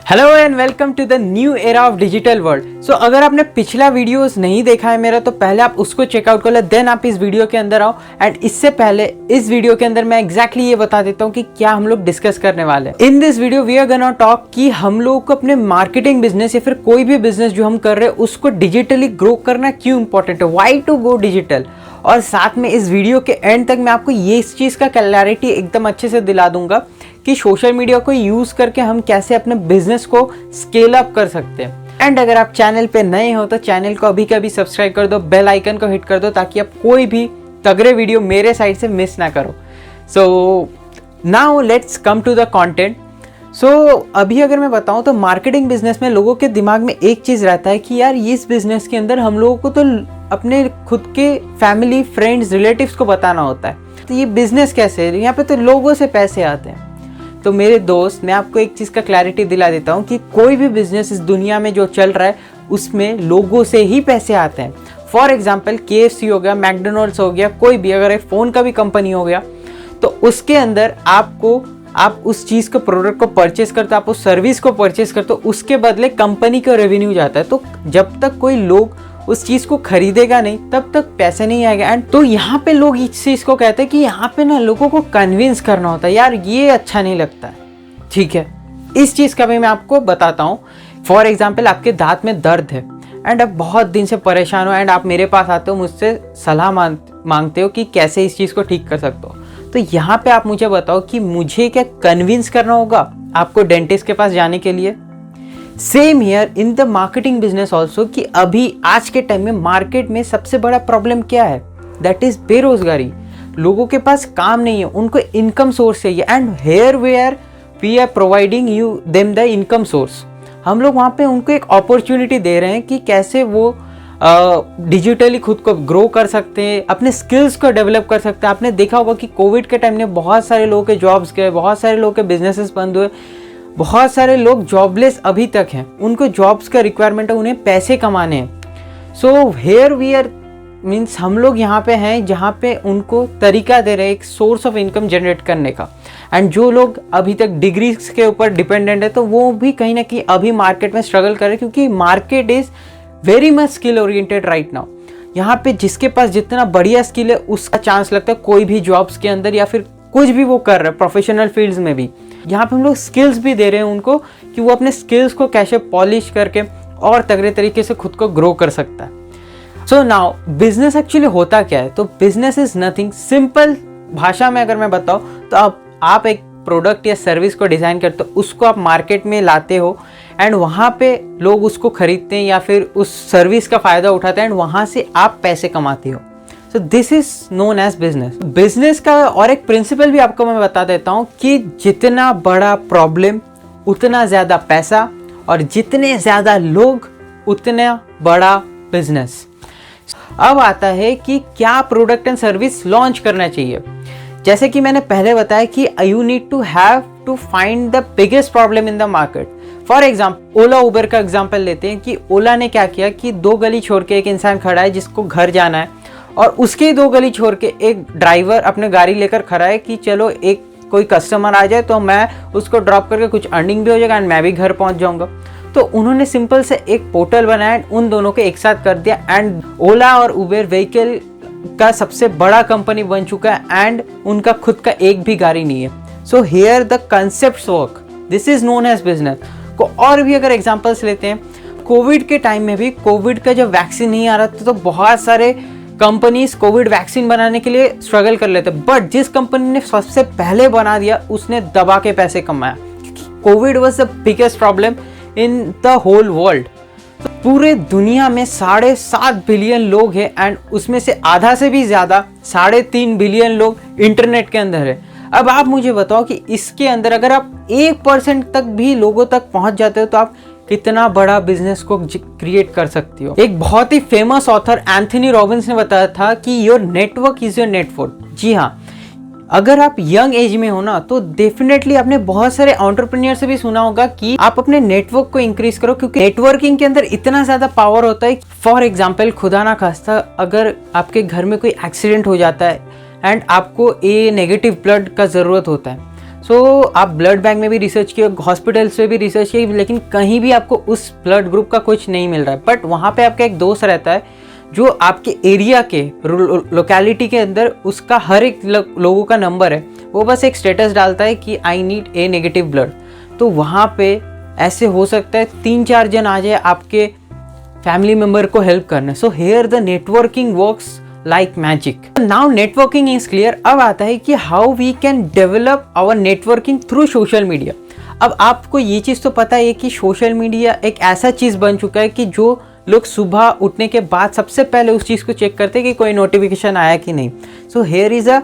Hello and welcome to the new era of digital world. So अगर आपने पिछला videos नहीं देखा है मेरा, तो पहले आप उसको चेकआउट कर लो, देन आप इस वीडियो के अंदर आओ। एंड इससे पहले इस वीडियो के अंदर मैं एग्जैक्टली ये बता देता हूँ कि क्या हम लोग डिस्कस करने वाले हैं। In this video we are gonna talk कि हम लोगों को अपने मार्केटिंग बिजनेस या फिर कोई भी बिजनेस जो हम कर रहे हैं उसको डिजिटली ग्रो करना क्यों इंपॉर्टेंट है, व्हाई टू गो डिजिटल। और साथ में इस वीडियो के एंड तक मैं आपको ये इस चीज़ का क्लैरिटी एकदम अच्छे से दिला दूंगा कि सोशल मीडिया को यूज़ करके हम कैसे अपने बिजनेस को स्केल अप कर सकते हैं। एंड अगर आप चैनल पे नए हो तो चैनल को अभी कभी सब्सक्राइब कर दो, बेल आइकन को हिट कर दो ताकि आप कोई भी तगड़े वीडियो मेरे साइड से मिस ना करो। So now let's come to the content. So अभी अगर मैं बताऊं तो मार्केटिंग बिजनेस में लोगों के दिमाग में एक चीज़ रहता है कि यार इस बिजनेस के अंदर हम लोगों को तो अपने खुद के फैमिली, फ्रेंड्स, रिलेटिव्स को बताना होता है, तो ये बिजनेस कैसे है, यहाँ पे तो लोगों से पैसे आते हैं। तो मेरे दोस्त, मैं आपको एक चीज़ का क्लैरिटी दिला देता हूँ कि कोई भी बिजनेस इस दुनिया में जो चल रहा है उसमें लोगों से ही पैसे आते हैं। फॉर एग्जाम्पल KFC हो गया, मैकडोनल्ड्स हो गया, कोई भी अगर एक फ़ोन का भी कंपनी हो गया, तो उसके अंदर आप उस चीज़ को, प्रोडक्ट को परचेस करते हो, आप उस सर्विस को परचेस करते हो, उसके बदले कंपनी का रेवेन्यू जाता है। तो जब तक कोई लोग उस चीज़ को खरीदेगा नहीं तब तक पैसे नहीं आएगा। एंड तो यहाँ पे लोग इस चीज़ को कहते हैं कि यहाँ पे ना लोगों को कन्विंस करना होता है, यार ये अच्छा नहीं लगता है, ठीक है। इस चीज़ का भी मैं आपको बताता हूँ। फॉर एग्जाम्पल, आपके दांत में दर्द है एंड आप बहुत दिन से परेशान हो एंड आप मेरे पास आते हो, मुझसे सलाह मांगते हो कि कैसे इस चीज़ को ठीक कर सकते हो। तो यहाँ पे आप मुझे बताओ कि मुझे क्या कन्विंस करना होगा आपको डेंटिस्ट के पास जाने के लिए। Same here in the marketing business also, कि अभी आज के टाइम में मार्केट में सबसे बड़ा प्रॉब्लम क्या है, दैट इज बेरोजगारी। लोगों के पास काम नहीं है, उनको इनकम सोर्स चाहिए। And here where we are providing you them the income source. हम लोग वहाँ पे उनको एक अपॉर्चुनिटी दे रहे हैं कि कैसे वो डिजिटली खुद को ग्रो कर सकते हैं, अपने स्किल्स को डेवलप कर सकते हैं। आपने देखा होगा कि कोविड के टाइम में बहुत सारे लोगों के जॉब्स गए, बहुत सारे लोगों के बिजनेसेस बंद हुए, बहुत सारे लोग जॉबलेस अभी तक हैं, उनको जॉब्स का रिक्वायरमेंट है, उन्हें पैसे कमाने हैं। सो हेयर वीयर मीन्स हम लोग यहाँ पे हैं जहाँ पे उनको तरीका दे रहे हैं एक सोर्स ऑफ इनकम जनरेट करने का। एंड जो लोग अभी तक डिग्रीज के ऊपर डिपेंडेंट है, तो वो भी कहीं ना कहीं अभी मार्केट में स्ट्रगल कर रहे हैं, क्योंकि market is very much skill oriented right now. यहाँ पे जिसके पास जितना बढ़िया स्किल है उसका चांस लगता है कोई भी जॉब्स के अंदर, या फिर कुछ भी वो कर रहे हैं प्रोफेशनल फील्ड्स में भी। यहाँ पे हम लोग स्किल्स भी दे रहे हैं उनको कि वो अपने स्किल्स को कैसे पॉलिश करके और तगड़े तरीके से खुद को ग्रो कर सकता है। सो नाउ बिजनेस एक्चुअली होता क्या है? तो बिजनेस इज नथिंग, सिंपल भाषा में अगर मैं बताऊँ तो आप एक प्रोडक्ट या सर्विस को डिज़ाइन करते हो, उसको आप मार्केट में लाते हो एंड वहाँ पे लोग उसको खरीदते हैं या फिर उस सर्विस का फ़ायदा उठाते हैं एंड वहाँ से आप पैसे कमाते हो। So this is known as business. Business का और एक प्रिंसिपल भी आपको मैं बता देता हूँ कि जितना बड़ा प्रॉब्लम उतना ज़्यादा पैसा, और जितने ज़्यादा लोग उतना बड़ा बिजनेस। अब आता है कि क्या प्रोडक्ट एंड सर्विस लॉन्च करना चाहिए। जैसे कि मैंने पहले बताया कि you need to have to find the biggest problem in the market. For example, Ola Uber का एग्जाम्पल लेते हैं कि ओला ने क्या किया कि 2 गली छोड़ के एक इंसान खड़ा है जिसको घर जाना है, और उसके 2 गली छोड़ के एक ड्राइवर अपने गाड़ी लेकर खड़ा है कि चलो एक कोई कस्टमर आ जाए तो मैं उसको ड्रॉप करके कुछ अर्निंग भी हो जाएगा एंड मैं भी घर पहुंच जाऊंगा। तो उन्होंने सिंपल से एक पोर्टल बनाया, उन दोनों को एक साथ कर दिया एंड ओला और उबेर व्हीकल का सबसे बड़ा कंपनी बन चुका है एंड उनका खुद का एक भी गाड़ी नहीं है। So here the concepts work, this is known as business को। और भी अगर एग्जांपल्स लेते हैं, कोविड के टाइम में भी कोविड का जब वैक्सीन नहीं आ रहा था तो बहुत सारे कंपनीज कोविड वैक्सीन बनाने के लिए स्ट्रगल कर लेते, बट जिस कंपनी ने सबसे पहले बना दिया उसने दबा के पैसे कमाया। Covid was the biggest problem in the whole world. तो पूरे दुनिया में 7.5 बिलियन लोग हैं एंड उसमें से आधा से भी ज़्यादा 3.5 बिलियन लोग इंटरनेट के अंदर है। अब आप मुझे बताओ कि इसके अंदर अगर आप 1% तक भी लोगों तक पहुंच जाते हो तो आप कितना बड़ा बिजनेस को क्रिएट कर सकती हो। एक बहुत ही फेमस ऑथर एंथनी रॉबिन्स ने बताया था कि your network is your network. जी हाँ, अगर आप यंग एज में हो ना तो डेफिनेटली आपने बहुत सारे एंटरप्रेन्योर से भी सुना होगा कि आप अपने नेटवर्क को इंक्रीज करो, क्योंकि नेटवर्किंग के अंदर इतना ज़्यादा पावर होता है। फॉर एग्जाम्पल, खुदा ना खास्ता अगर आपके घर में कोई एक्सीडेंट हो जाता है एंड आपको ए नेगेटिव ब्लड का ज़रूरत होता है, सो आप ब्लड बैंक में भी रिसर्च किए, हॉस्पिटल्स में भी रिसर्च किए, लेकिन कहीं भी आपको उस ब्लड ग्रुप का कुछ नहीं मिल रहा है। बट वहाँ पे आपका एक दोस्त रहता है जो आपके एरिया के लोकेलिटी के अंदर उसका हर एक लोगों का नंबर है, वो बस एक स्टेटस डालता है कि I need a negative blood. तो वहाँ पे ऐसे हो सकता है 3-4 जन आ जाए आपके फैमिली मेम्बर को हेल्प करने। So here the networking works like magic. Now networking is clear. अब आता है कि how we can develop our networking through social media. अब आपको ये चीज़ तो पता है कि सोशल मीडिया एक ऐसा चीज़ बन चुका है कि जो लोग सुबह उठने के बाद सबसे पहले उस चीज़ को चेक करते हैं कि कोई नोटिफिकेशन आया कि नहीं। So here is a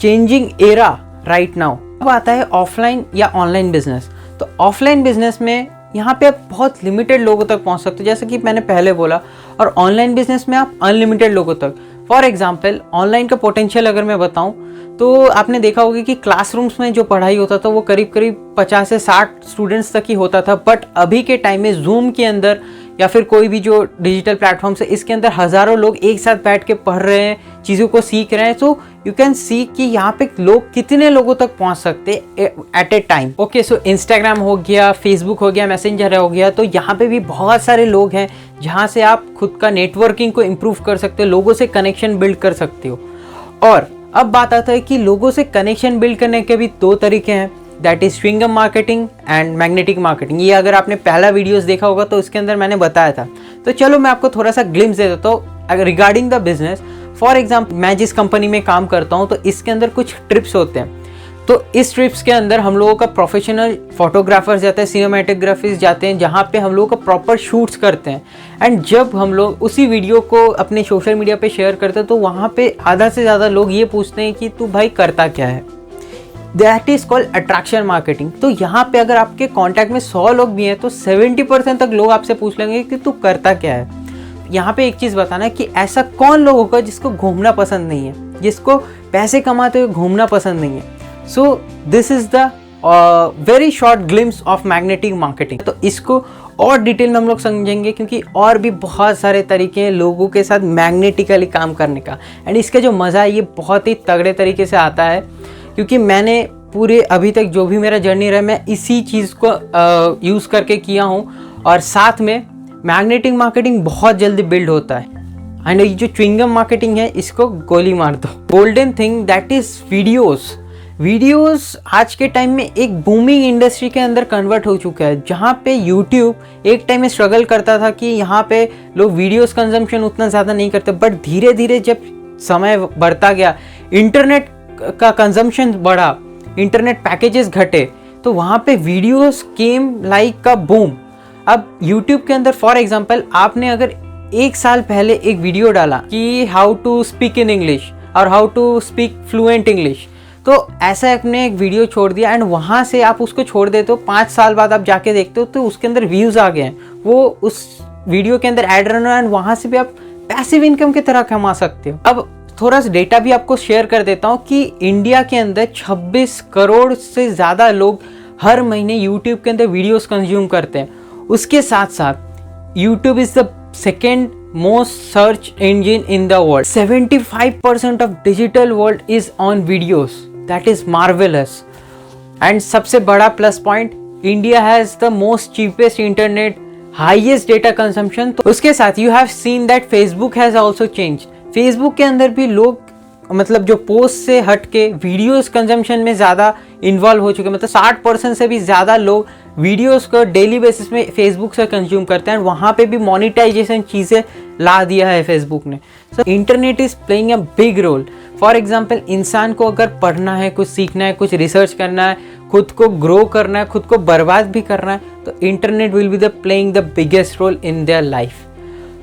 changing era right now. अब आता है ऑफलाइन या ऑनलाइन बिजनेस। तो ऑफलाइन बिजनेस में यहाँ पे आप बहुत लिमिटेड लोगों तक पहुँच सकते हो, जैसे कि मैंने पहले बोला, और ऑनलाइन बिजनेस में आप अनलिमिटेड लोगों तक। फॉर एग्जाम्पल ऑनलाइन का पोटेंशियल अगर मैं बताऊँ तो आपने देखा होगा कि क्लासरूम्स में जो पढ़ाई होता था वो करीब करीब 50 से 60 स्टूडेंट्स तक ही होता था। बट अभी के टाइम में जूम के अंदर या फिर कोई भी जो डिजिटल प्लेटफॉर्म्स है, इसके अंदर हज़ारों लोग एक साथ बैठ के पढ़ रहे हैं, चीज़ों को सीख रहे हैं। सो यू कैन सी कि यहाँ पे लोग कितने लोगों तक पहुँच सकते at a time. Okay, so Instagram हो गया, फेसबुक हो गया, मैसेंजर हो गया, तो यहाँ पे भी बहुत सारे लोग हैं जहाँ से आप खुद का नेटवर्किंग को इम्प्रूव कर सकते हो, लोगों से कनेक्शन बिल्ड कर सकते हो। और अब बात आता है कि लोगों से कनेक्शन बिल्ड करने के भी 2 तरीके हैं, that is chewing gum marketing and magnetic marketing. ये अगर आपने पहला वीडियोस देखा होगा तो इसके अंदर मैंने बताया था। तो चलो मैं आपको थोड़ा सा ग्लिम्स दे देता हूँ अगर regarding the business. For example मैं जिस कंपनी में काम करता हूँ तो इसके अंदर कुछ ट्रिप्स होते हैं। तो इस ट्रिप्स के अंदर हम लोगों का प्रोफेशनल फोटोग्राफर्स जाते हैं, सिनेमेटोग्राफर्स जाते हैं, जहाँ पे हम लोगों का प्रॉपर शूट्स करते हैं। एंड जब हम लोग उसी वीडियो को अपने सोशल मीडिया पे शेयर करते हैं तो वहाँ पे आधा से ज़्यादा लोग ये पूछते हैं कि तू भाई करता क्या है। That is called attraction marketing. तो यहाँ पे अगर आपके कॉन्टैक्ट में 100 लोग भी हैं तो 70% तक लोग आपसे पूछ लेंगे कि तू करता क्या है। यहाँ पे एक चीज़ बताना कि ऐसा कौन लोग होगा जिसको घूमना पसंद नहीं है, जिसको पैसे कमाते हुए घूमना पसंद नहीं है। सो this is the very short glimpse of magnetic marketing. तो इसको और डिटेल में हम लोग समझेंगे क्योंकि और भी बहुत सारे तरीके हैं लोगों के साथ मैग्नेटिकली काम करने का। एंड इसका जो मज़ा है ये बहुत ही तगड़े तरीके से आता है क्योंकि मैंने पूरे अभी तक जो भी मेरा जर्नी रहा मैं इसी चीज़ को यूज़ करके किया हूँ। और साथ में मैग्नेटिक मार्केटिंग बहुत जल्दी बिल्ड होता है। एंड ये जो च्युइंगम मार्केटिंग है इसको गोली मार दो। Golden thing that is videos आज के टाइम में एक बूमिंग इंडस्ट्री के अंदर कन्वर्ट हो चुका है, जहाँ पे यूट्यूब एक टाइम में स्ट्रगल करता था कि यहाँ पे लोग वीडियोस कंजम्पशन उतना ज़्यादा नहीं करते। बट धीरे धीरे जब समय बढ़ता गया, इंटरनेट का कंजम्पशन बढ़ा, इंटरनेट पैकेजेस घटे, तो वहाँ पे वीडियोस केम लाइक का बूम। अब यूट्यूब के अंदर फॉर एग्जांपल आपने अगर 1 साल पहले एक वीडियो डाला कि how to speak in English और how to speak fluent English, तो ऐसा आपने एक वीडियो छोड़ दिया एंड वहाँ से आप उसको छोड़ देते हो, 5 साल बाद आप जाके देखते हो तो उसके अंदर व्यूज़ आ गए हैं, वो उस वीडियो के अंदर ऐड रहना एंड वहाँ से भी आप पैसिव इनकम की तरह कमा सकते हो। अब थोड़ा सा डेटा भी आपको शेयर कर देता हूँ कि इंडिया के अंदर 26 करोड़ से ज़्यादा लोग हर महीने यूट्यूब के अंदर वीडियोस कंज्यूम करते हैं। उसके साथ साथ YouTube is the second most search engine in the world. 75% of digital world is on videos. That is marvelous. And सबसे बड़ा plus point, India has the most cheapest internet, highest data consumption. तो उसके साथ you have seen that Facebook has also changed. Facebook के अंदर भी लोग मतलब जो पोस्ट से हट के वीडियोस कंजम्पशन में ज़्यादा इन्वॉल्व हो चुके हैं। मतलब 60% से भी ज़्यादा लोग वीडियोस को डेली बेसिस में फेसबुक से कंज्यूम करते हैं। वहाँ पे भी मोनेटाइजेशन चीज़ें ला दिया है फेसबुक ने। So internet is playing a big role. For example इंसान को अगर पढ़ना है, कुछ सीखना है, कुछ रिसर्च करना है, खुद को ग्रो करना है, खुद को बर्बाद भी करना है, तो internet will be the playing the biggest role in their life.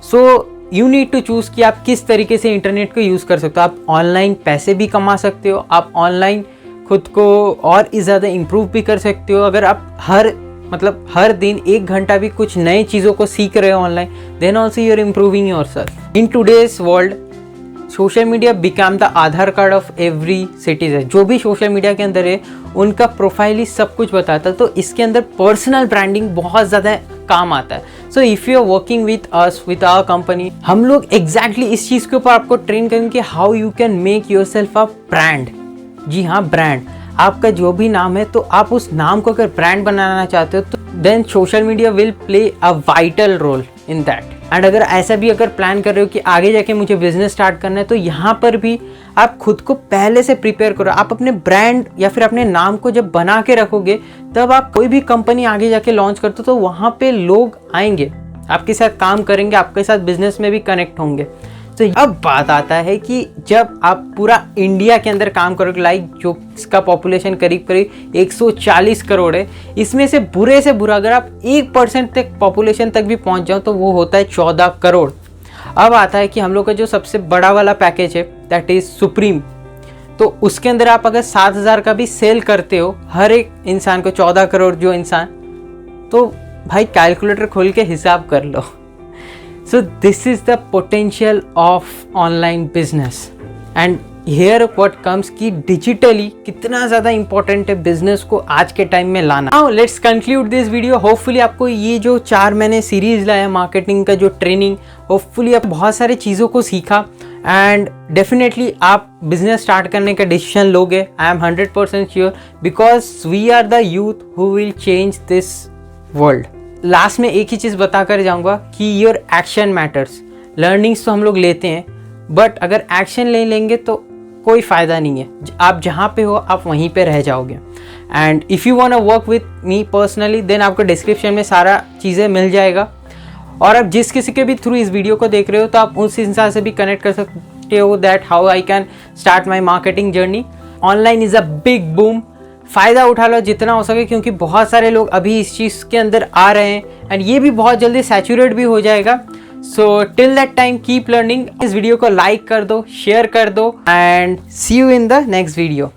So you need to choose कि आप किस तरीके से इंटरनेट को यूज़ कर सकते हो। आप ऑनलाइन पैसे भी कमा सकते हो, आप ऑनलाइन खुद को और ज़्यादा इम्प्रूव भी कर सकते हो। अगर आप हर दिन 1 घंटा भी कुछ नए चीज़ों को सीख रहे हो online, then also you are improving yourself. In today's world social media become the Aadhaar card of every citizen. जो भी सोशल मीडिया के अंदर है उनका प्रोफाइल ही सब कुछ बताता है। तो इसके अंदर पर्सनल ब्रांडिंग बहुत ज़्यादा काम आता है। So if you are working with us, with our company, हम लोग एग्जैक्टली इस चीज़ के ऊपर आपको ट्रेन करेंगे how you can make yourself a brand. जी हाँ, ब्रांड। आपका जो भी नाम है, तो आप उस नाम को अगर ब्रांड बनाना चाहते हो तो then social media will play a vital role in that. And अगर ऐसा भी अगर प्लान कर रहे हो कि आगे जाके मुझे बिजनेस स्टार्ट करना है, तो यहाँ पर भी आप खुद को पहले से प्रिपेयर करो। आप अपने ब्रांड या फिर अपने नाम को जब बना के रखोगे, तब आप कोई भी कंपनी आगे जाके लॉन्च करते हो तो वहाँ पे लोग आएंगे, आपके साथ काम करेंगे, आपके साथ बिजनेस में भी कनेक्ट होंगे। तो अब बात आता है कि जब आप पूरा इंडिया के अंदर काम करोगे, लाइक जो इसका पॉपुलेशन करीब करीब 140 करोड़ है, इसमें से बुरे से बुरा अगर आप 1% तक पॉपुलेशन तक भी पहुंच जाओ तो वो होता है 14 करोड़। अब आता है कि हम लोग का जो सबसे बड़ा वाला पैकेज है दैट इज़ सुप्रीम, तो उसके अंदर आप अगर 7,000 का भी सेल करते हो हर एक इंसान को, 14 करोड़ जो इंसान, तो भाई कैलकुलेटर खोल के हिसाब कर लो। So this is the potential of online business and here what comes कि digitally कितना ज़्यादा important है बिजनेस को आज के टाइम में लाना। Now let's conclude this video। Hopefully आपको ये जो 4 महीने सीरीज लाया मार्केटिंग का जो ट्रेनिंग, होपफुली आप बहुत सारी चीज़ों को सीखा एंड डेफिनेटली आप बिजनेस स्टार्ट करने का डिसीजन लोगे। I am 100% sure because we are the youth who will change this world. Last में एक ही चीज़ बताकर जाऊंगा कि योर एक्शन मैटर्स। लर्निंग्स तो हम लोग लेते हैं, बट अगर एक्शन नहीं लेंगे तो कोई फ़ायदा नहीं है। आप जहाँ पे हो आप वहीं पे रह जाओगे। And if you want to work with me personally, then आपको डिस्क्रिप्शन में सारा चीज़ें मिल जाएगा। और आप जिस किसी के भी थ्रू इस वीडियो को देख रहे हो, तो आप उस इंसान से भी कनेक्ट कर सकते हो that how I can start my marketing journey. Online is a big boom, फ़ायदा उठा लो जितना हो सके, क्योंकि बहुत सारे लोग अभी इस चीज़ के अंदर आ रहे हैं एंड ये भी बहुत जल्दी सैचुरेट भी हो जाएगा। So till that time keep learning. इस वीडियो को लाइक कर दो, शेयर कर दो and see you in the next video.